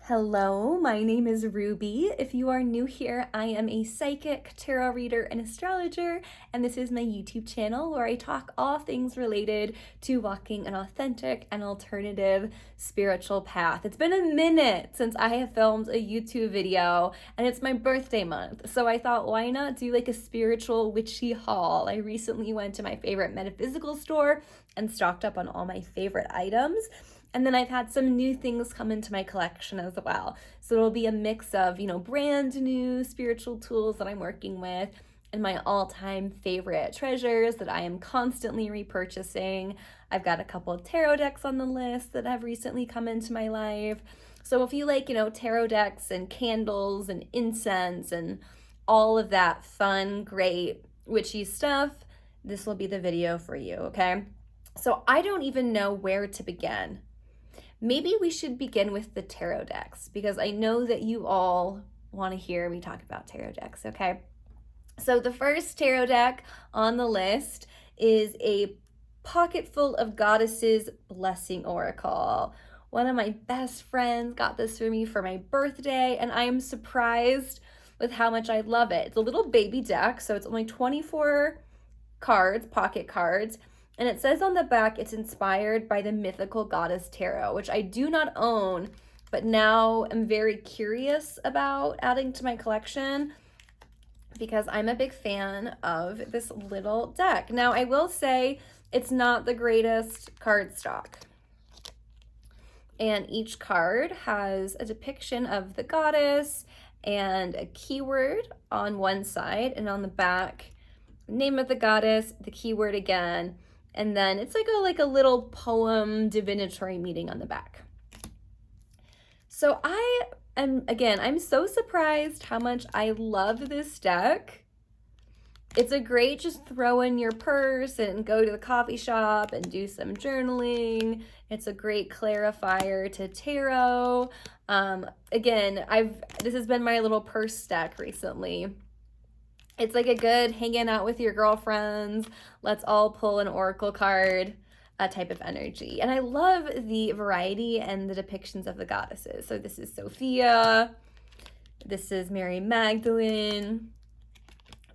Hello, my name is Ruby. If you are new here, I am a psychic, tarot reader, and astrologer, and this is my YouTube channel where I talk all things related to walking an authentic and alternative spiritual path. It's been a minute since I have filmed a YouTube video, and it's my birthday month, so I thought, why not do like a spiritual witchy haul? I recently went to my favorite metaphysical store and stocked up on all my favorite items. And then I've had some new things come into my collection as well. So it'll be a mix of, brand new spiritual tools that I'm working with and my all-time favorite treasures that I am constantly repurchasing. I've got a couple of tarot decks on the list that have recently come into my life. So if you like, tarot decks and candles and incense and all of that fun, great, witchy stuff, this will be the video for you, okay? So I don't even know where to begin. Maybe we should begin with the tarot decks because I know that you all want to hear me talk about tarot decks, okay? So the first tarot deck on the list is a Pocketful of Goddesses Blessing Oracle. One of my best friends got this for me for my birthday, and I am surprised with how much I love it. It's a little baby deck, so it's only 24 cards, pocket cards. And it says on the back, it's inspired by the mythical goddess tarot, which I do not own, but now I'm very curious about adding to my collection because I'm a big fan of this little deck. Now, I will say it's not the greatest card stock. And each card has a depiction of the goddess and a keyword on one side, and on the back, name of the goddess, the keyword again, and then it's like a little poem divinatory meeting on the back. So I'm so surprised how much I love this deck. It's a great just throw in your purse and go to the coffee shop and do some journaling. It's a great clarifier to tarot. This has been my little purse deck recently. It's like a good hanging out with your girlfriends, let's all pull an oracle card type of energy. And I love the variety and the depictions of the goddesses. So this is Sophia, this is Mary Magdalene,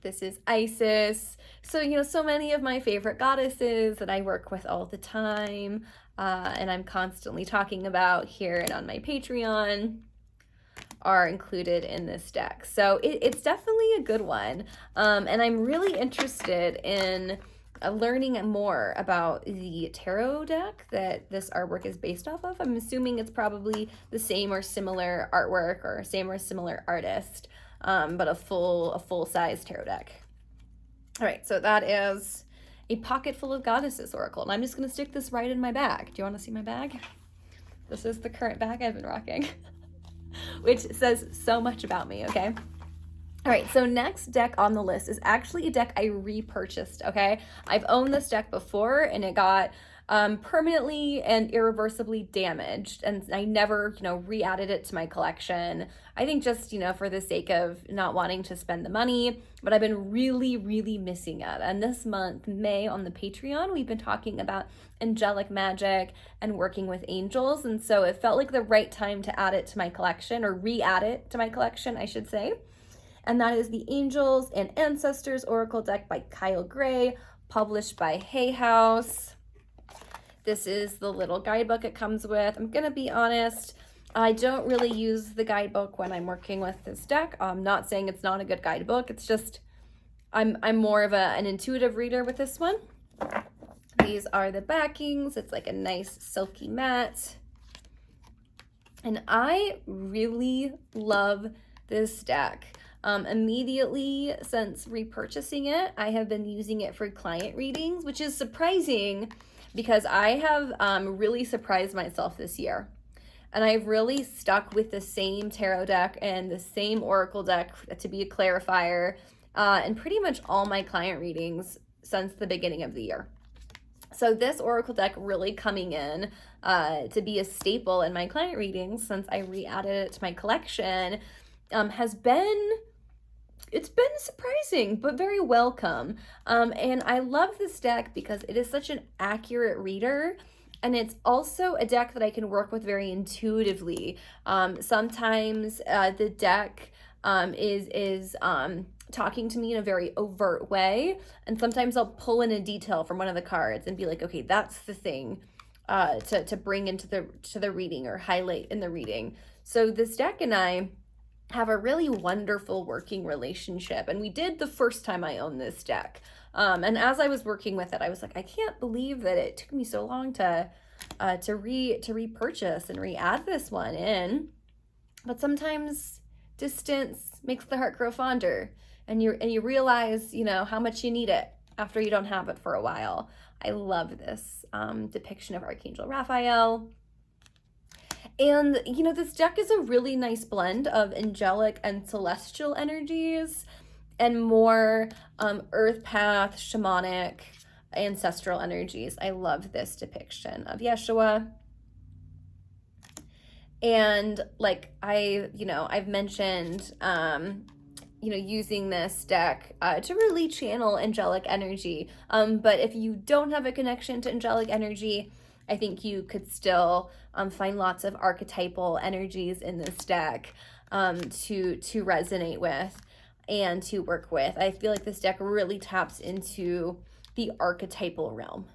this is Isis. So, so many of my favorite goddesses that I work with all the time and I'm constantly talking about here and on my Patreon are included in this deck. So it's definitely a good one. And I'm really interested in learning more about the tarot deck that this artwork is based off of. I'm assuming it's probably the same or similar artwork or same or similar artist, but a full-size tarot deck. All right, so that is a Pocketful of Goddesses Oracle. And I'm just gonna stick this right in my bag. Do you wanna see my bag? This is the current bag I've been rocking. Which says so much about me, okay? All right, so next deck on the list is actually a deck I repurchased, okay? I've owned this deck before and it got permanently and irreversibly damaged, and I never, re-added it to my collection. I think just, for the sake of not wanting to spend the money, but I've been really, really missing it. And this month, May, on the Patreon, we've been talking about angelic magic and working with angels, and so it felt like the right time to add it to my collection, or re-add it to my collection, I should say. And that is the Angels and Ancestors Oracle deck by Kyle Gray, published by Hay House. This is the little guidebook it comes with. I'm gonna be honest, I don't really use the guidebook when I'm working with this deck. I'm not saying it's not a good guidebook. It's just, I'm more of an intuitive reader with this one. These are the backings. It's like a nice silky matte. And I really love this deck. Immediately since repurchasing it, I have been using it for client readings, which is surprising because I have really surprised myself this year. And I've really stuck with the same tarot deck and the same oracle deck to be a clarifier in pretty much all my client readings since the beginning of the year. So this oracle deck really coming in to be a staple in my client readings since I re-added it to my collection it's been surprising, but very welcome. And I love this deck because it is such an accurate reader. And it's also a deck that I can work with very intuitively. Sometimes the deck is talking to me in a very overt way, and sometimes I'll pull in a detail from one of the cards and be like, okay, that's the thing to bring into the reading or highlight in the reading. So this deck and I have a really wonderful working relationship, and we did the first time I owned this deck. And as I was working with it, I was like, I can't believe that it took me so long to repurchase and re-add this one in. But sometimes distance makes the heart grow fonder, and you realize, you know, how much you need it after you don't have it for a while. I love this depiction of Archangel Raphael. And, you know, this deck is a really nice blend of angelic and celestial energies and more earth path, shamanic, ancestral energies. I love this depiction of Yeshua. And like I've mentioned, using this deck to really channel angelic energy. But if you don't have a connection to angelic energy, I think you could still find lots of archetypal energies in this deck to resonate with and to work with. I feel like this deck really taps into the archetypal realm.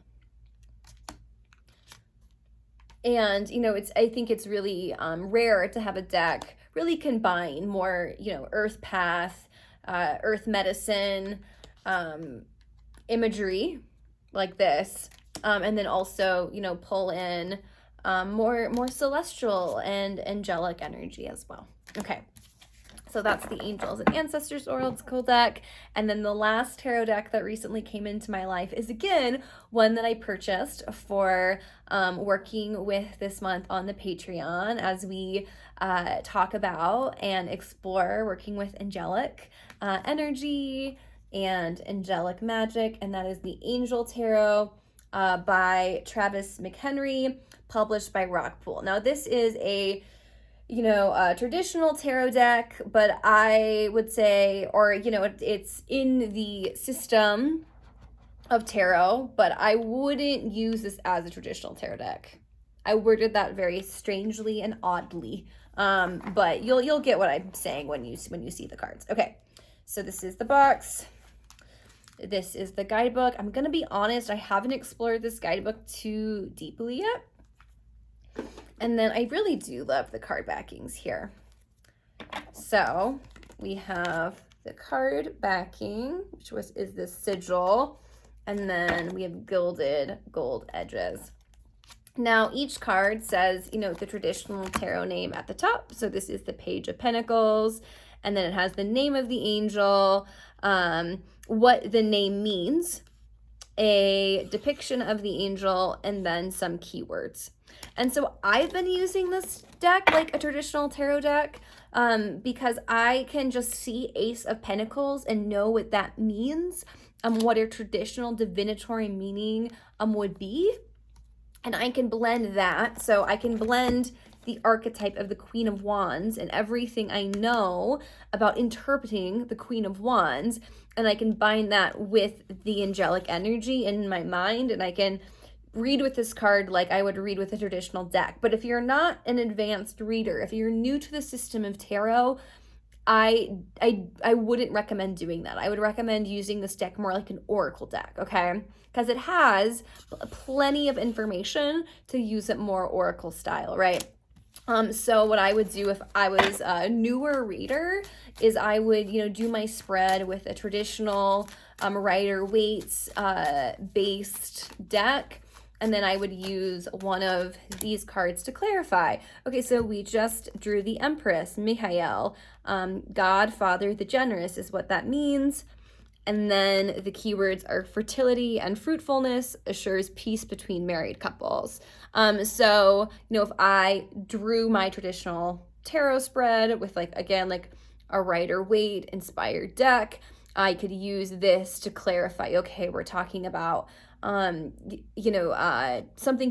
And, you know, I think it's really rare to have a deck really combine more, you know, earth path, earth medicine, imagery like this. And then also, you know, pull in more celestial and angelic energy as well. Okay. So that's the Angels and Ancestors Oracle deck. And then the last tarot deck that recently came into my life is, again, one that I purchased for working with this month on the Patreon as we talk about and explore working with angelic energy and angelic magic. And that is the Angel Tarot by Travis McHenry, published by Rockpool. Now, this is a traditional tarot deck, but I would say, or, you know, it's in the system of tarot, but I wouldn't use this as a traditional tarot deck. I worded that very strangely and oddly, but you'll get what I'm saying when you see the cards. Okay, so this is the box. This is the guidebook. I'm gonna be honest, I haven't explored this guidebook too deeply yet. And then I really do love the card backings here. So we have the card backing, which is this sigil, and then we have gilded gold edges. Now each card says, you know, the traditional tarot name at the top. So this is the Page of Pentacles, and then it has the name of the angel, what the name means, a depiction of the angel, and then some keywords. And so I've been using this deck like a traditional tarot deck because I can just see Ace of Pentacles and know what that means, what a traditional divinatory meaning would be. And I can blend that. So I can blend the archetype of the Queen of Wands and everything I know about interpreting the Queen of Wands, and I can bind that with the angelic energy in my mind, and I can read with this card like I would read with a traditional deck. But if you're not an advanced reader, if you're new to the system of tarot, I wouldn't recommend doing that. I would recommend using this deck more like an oracle deck, okay? Because it has plenty of information to use it more oracle style, right? So what I would do if I was a newer reader is I would, do my spread with a traditional Rider-Waite based deck. And then I would use one of these cards to clarify. Okay, so we just drew the Empress, Michael. God, Father, the Generous is what that means. And then the keywords are fertility and fruitfulness, assures peace between married couples. So, if I drew my traditional tarot spread with a Rider-Waite inspired deck, I could use this to clarify, okay, we're talking about something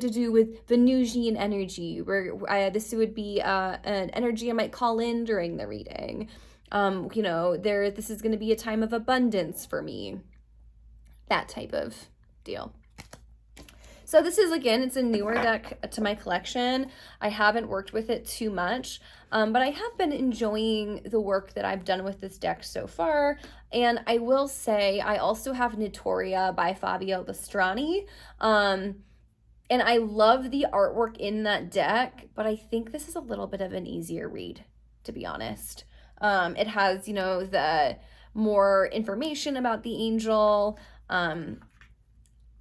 to do with Venusian energy, where this would be an energy I might call in during the reading. This is going to be a time of abundance for me, that type of deal. So this is, again, it's a newer deck to my collection. I haven't worked with it too much, but I have been enjoying the work that I've done with this deck so far. And I will say I also have Notoria by Fabio Lastrani. And I love the artwork in that deck, but I think this is a little bit of an easier read, to be honest. It has, you know, the more information about the angel.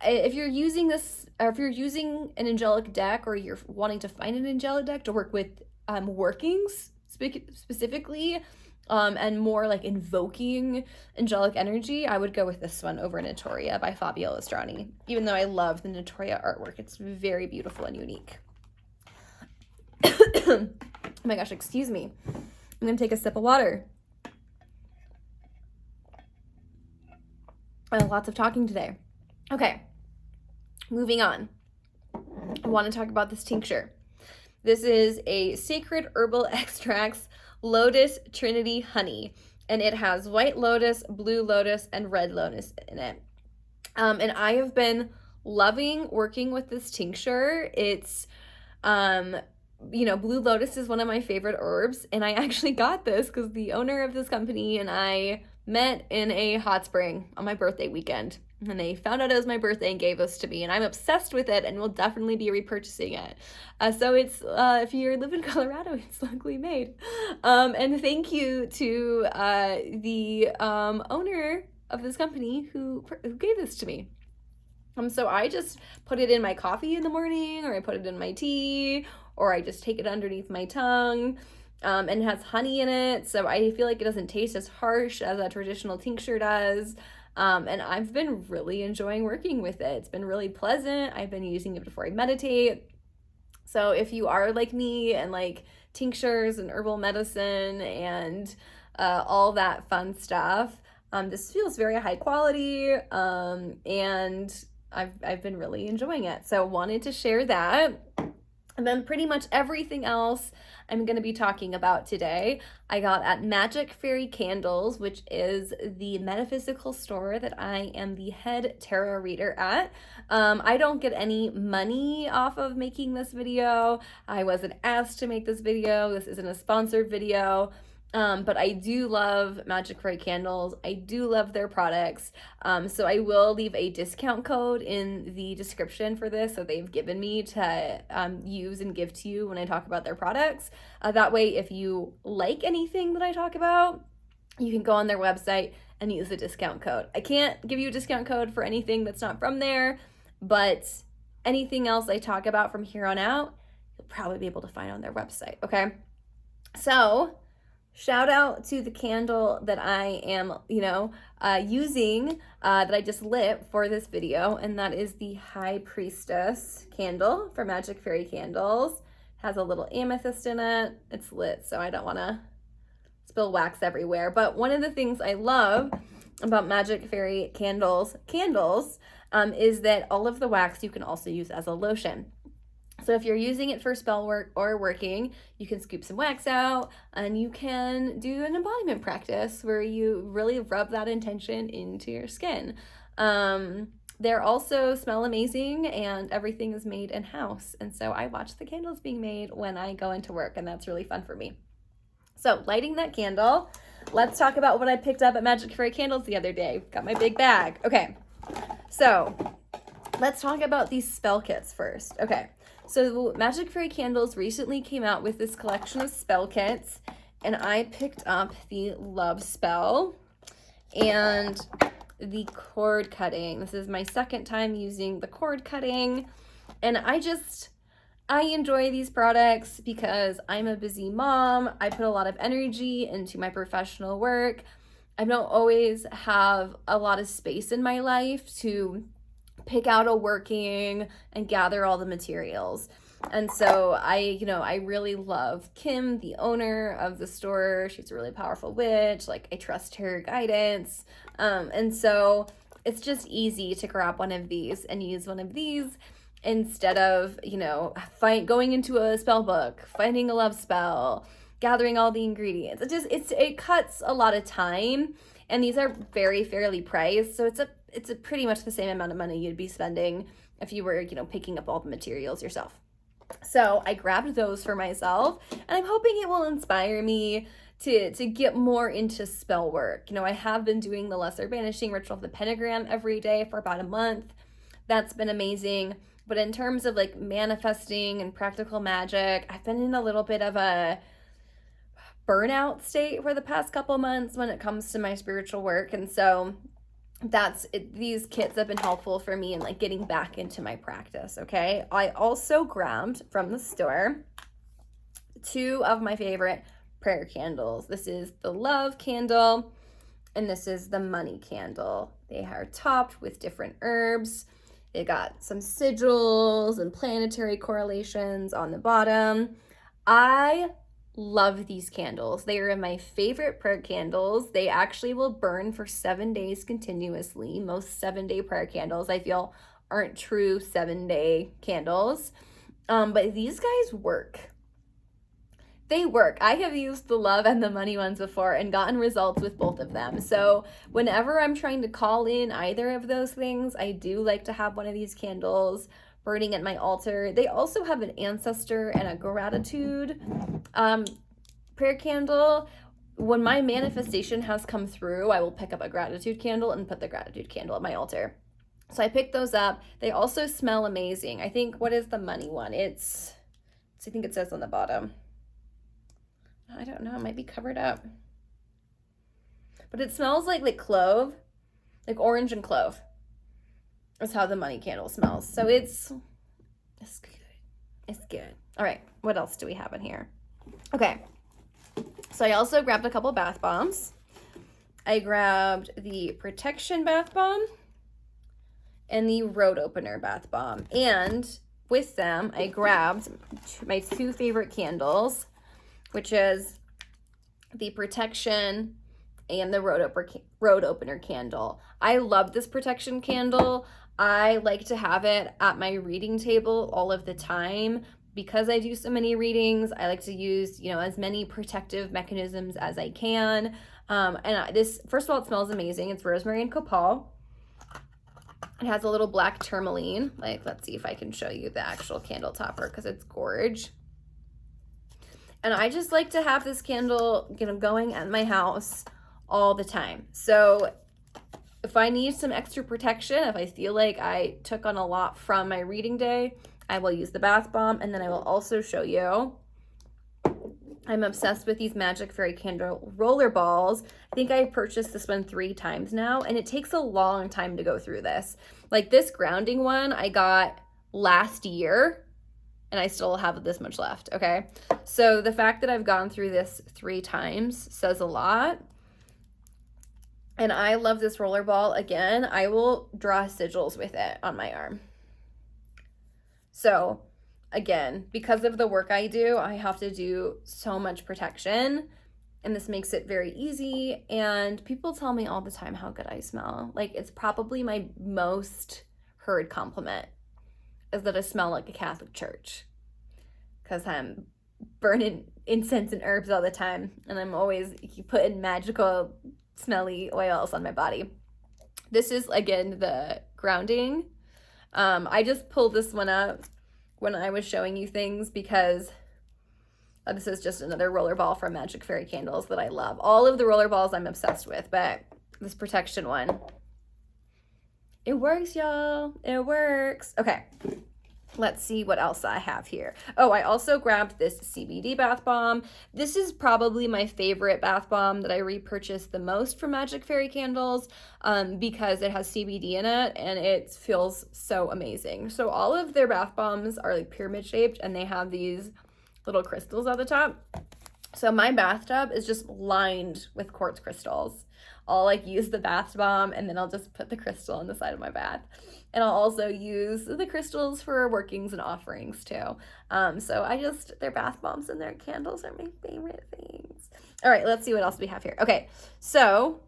If you're using this, or if you're using an angelic deck, or you're wanting to find an angelic deck to work with workings specifically, and more like invoking angelic energy, I would go with this one over Notoria by Fabio Lastrani. Even though I love the Notoria artwork, it's very beautiful and unique. Oh my gosh, excuse me. I'm gonna take a sip of water. Lots of talking today. Okay, moving on. I want to talk about this tincture. This is a sacred herbal extracts lotus trinity honey, and it has white lotus, blue lotus, and red lotus in it. And I have been loving working with this tincture. It's you know, blue lotus is one of my favorite herbs, and I actually got this because the owner of this company and I met in a hot spring on my birthday weekend. And they found out it was my birthday and gave this to me, and I'm obsessed with it and will definitely be repurchasing it. So it's, if you live in Colorado, it's locally made. And thank you to the owner of this company who gave this to me. So I just put it in my coffee in the morning, or I put it in my tea, or I just take it underneath my tongue. And it has honey in it, so I feel like it doesn't taste as harsh as a traditional tincture does. And I've been really enjoying working with it. It's been really pleasant. I've been using it before I meditate. So if you are like me and like tinctures and herbal medicine and all that fun stuff, this feels very high quality, and I've been really enjoying it. So wanted to share that. And then pretty much everything else I'm going to be talking about today, I got at Magic Fairy Candles, which is the metaphysical store that I am the head tarot reader at. I don't get any money off of making this video. I wasn't asked to make this video. This isn't a sponsored video. But I do love Magic Fairy Candles. I do love their products. So I will leave a discount code in the description for this that they've given me to use and give to you when I talk about their products. That way, if you like anything that I talk about, you can go on their website and use the discount code. I can't give you a discount code for anything that's not from there, but anything else I talk about from here on out, you'll probably be able to find on their website, okay? So shout out to the candle that I am, using, that I just lit for this video, and that is the High Priestess candle for Magic Fairy Candles. It has a little amethyst in it. It's lit, so I don't want to spill wax everywhere. But one of the things I love about Magic Fairy candles is that all of the wax you can also use as a lotion. So if you're using it for spell work or working, you can scoop some wax out and you can do an embodiment practice where you really rub that intention into your skin. They also smell amazing, and everything is made in-house. And so I watch the candles being made when I go into work, and that's really fun for me. So lighting that candle, let's talk about what I picked up at Magic Fairy Candles the other day. Got my big bag. Okay, so let's talk about these spell kits first. Okay. So Magic Fairy Candles recently came out with this collection of spell kits, and I picked up the Love Spell and the cord cutting. This is my second time using the cord cutting, and I enjoy these products because I'm a busy mom. I put a lot of energy into my professional work. I don't always have a lot of space in my life to pick out a working and gather all the materials. And so I really love Kim, the owner of the store. She's a really powerful witch. Like, I trust her guidance. And so it's just easy to grab one of these and use one of these instead of, going into a spell book, finding a love spell, gathering all the ingredients. It cuts a lot of time, and these are very fairly priced. So it's a pretty much the same amount of money you'd be spending if you were, picking up all the materials yourself. So I grabbed those for myself, and I'm hoping it will inspire me to get more into spell work. I have been doing the Lesser Banishing Ritual of the Pentagram every day for about a month. That's been amazing. But in terms of like manifesting and practical magic, I've been in a little bit of a burnout state for the past couple months when it comes to my spiritual work. And so these kits have been helpful for me in like getting back into my practice. Okay. I also grabbed from the store 2 of my favorite prayer candles. This is the love candle and this is the money candle. They are topped with different herbs. They got some sigils and planetary correlations on the bottom. I love these candles. They are my favorite prayer candles. They actually will burn for 7 days continuously. Most 7-day prayer candles, I feel, aren't true 7-day candles. But these guys work. They work. I have used the love and the money ones before and gotten results with both of them. So whenever I'm trying to call in either of those things, I do like to have one of these candles burning at my altar. They also have an ancestor and a gratitude prayer candle. When my manifestation has come through, I will pick up a gratitude candle and put the gratitude candle at my altar. So I picked those up. They also smell amazing. I think, what is the money one? I think it says on the bottom. I don't know, it might be covered up. But it smells like clove, like orange and clove. That's how the money candle smells. So it's good. It's good. All right, what else do we have in here? Okay, so I also grabbed a couple bath bombs. I grabbed the Protection Bath Bomb and the Road Opener Bath Bomb. And with them, I grabbed my 2 favorite candles, which is the Protection and the Road Opener candle. I love this Protection candle. I like to have it at my reading table all of the time. Because I do so many readings, I like to use, as many protective mechanisms as I can. This, first of all, it smells amazing. It's rosemary and copal. It has a little black tourmaline. Let's see if I can show you the actual candle topper because it's gorge. And I just like to have this candle, going at my house all the time. So if I need some extra protection, if I feel like I took on a lot from my reading day, I will use the bath bomb. And then I will also show you, I'm obsessed with these Magic Fairy Candle roller balls. I think I purchased this one 3 times now, and it takes a long time to go through this. Like this grounding one I got last year, and I still have this much left, okay? So the fact that I've gone through this 3 times says a lot. And I love this roller ball. Again, I will draw sigils with it on my arm. So again, because of the work I do, I have to do so much protection, and this makes it very easy. And people tell me all the time how good I smell. Like, it's probably my most heard compliment is that I smell like a Catholic church, because I'm burning incense and herbs all the time, and I'm always putting magical smelly oils on my body. This is, again, the grounding. I just pulled this one up when I was showing you things because this is just another roller ball from Magic Fairy Candles that I love. All of the roller balls I'm obsessed with, but this protection one, it works, y'all. It works. Okay, let's see what else I have here. Oh, I also grabbed this CBD bath bomb. This is probably my favorite bath bomb that I repurchased the most from Magic Fairy Candles because it has CBD in it and it feels so amazing. So all of their bath bombs are like pyramid shaped and they have these little crystals at the top. So my bathtub is just lined with quartz crystals. I'll like use the bath bomb and then I'll just put the crystal on the side of my bath. And I'll also use the crystals for workings and offerings too. So their bath bombs and their candles are my favorite things. All right, let's see what else we have here. Okay, so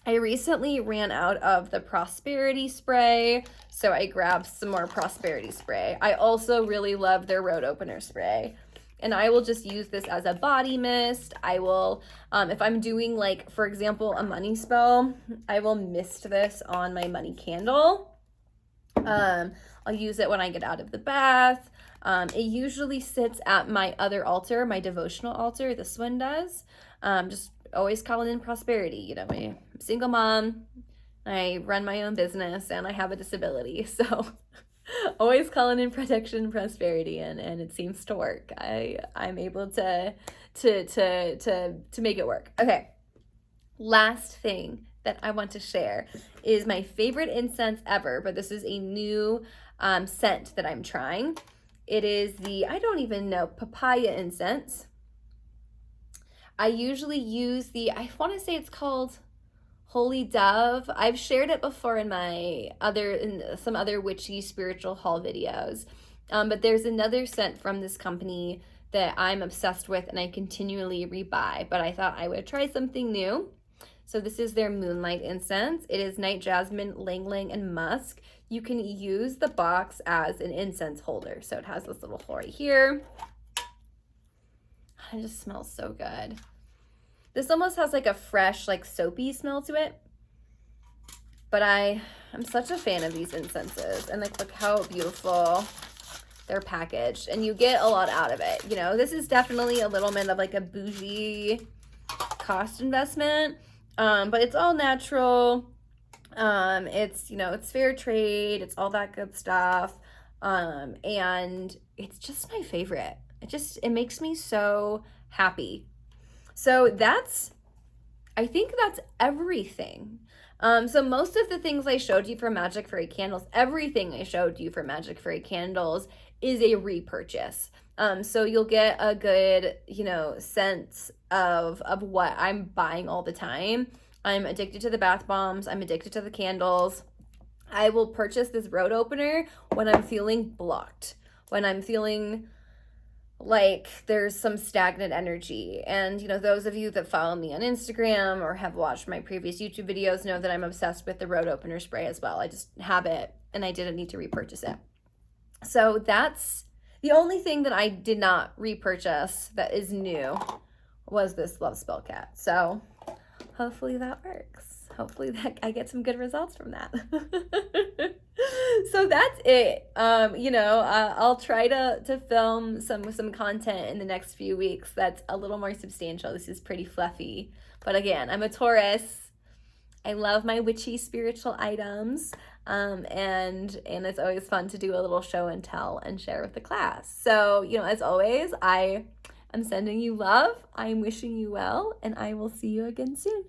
I recently ran out of the prosperity spray, so I grabbed some more prosperity spray. I also really love their road opener spray. And I will just use this as a body mist. I will, if I'm doing like, for example, a money spell, I will mist this on my money candle. I'll use it when I get out of the bath. It usually sits at my other altar, my devotional altar. This one does. Just always calling in prosperity. You know, I'm a single mom. I run my own business and I have a disability. So always calling in protection and prosperity, and it seems to work. I'm able to make it work. Okay. Last thing that I want to share is my favorite incense ever, but this is a new scent that I'm trying. It is the, I don't even know, papaya incense. I usually use the, I want to say it's called Holy Dove. I've shared it before in some other witchy spiritual haul videos. But there's another scent from this company that I'm obsessed with and I continually rebuy, but I thought I would try something new. So this is their Moonlight incense. It is night jasmine, lang lang, and musk. You can use the box as an incense holder. So it has this little hole right here. It just smells so good. This almost has like a fresh, like soapy smell to it. But I'm such a fan of these incenses. And like, look how beautiful they're packaged. And you get a lot out of it. You know, this is definitely a little bit of like a bougie cost investment. But it's all natural. It's, you know, it's fair trade. It's all that good stuff. And it's just my favorite. It makes me so happy. So I think that's everything. So most of the things I showed you for Magic Fairy Candles, everything I showed you for Magic Fairy Candles is a repurchase. So you'll get a good, you know, sense of what I'm buying all the time. I'm addicted to the bath bombs. I'm addicted to the candles. I will purchase this road opener when I'm feeling blocked, when I'm feeling like there's some stagnant energy. And, you know, those of you that follow me on Instagram or have watched my previous YouTube videos know that I'm obsessed with the road opener spray as well. I just have it and I didn't need to repurchase it. So that's the only thing that I did not repurchase that is new was this Love Spell Cat. So hopefully that works. Hopefully that I get some good results from that. So that's it. You know, I'll try to film some content in the next few weeks that's a little more substantial. This is pretty fluffy. But again, I'm a Taurus. I love my witchy spiritual items. And it's always fun to do a little show and tell and share with the class. So, you know, as always, I'm sending you love. I'm wishing you well, and I will see you again soon.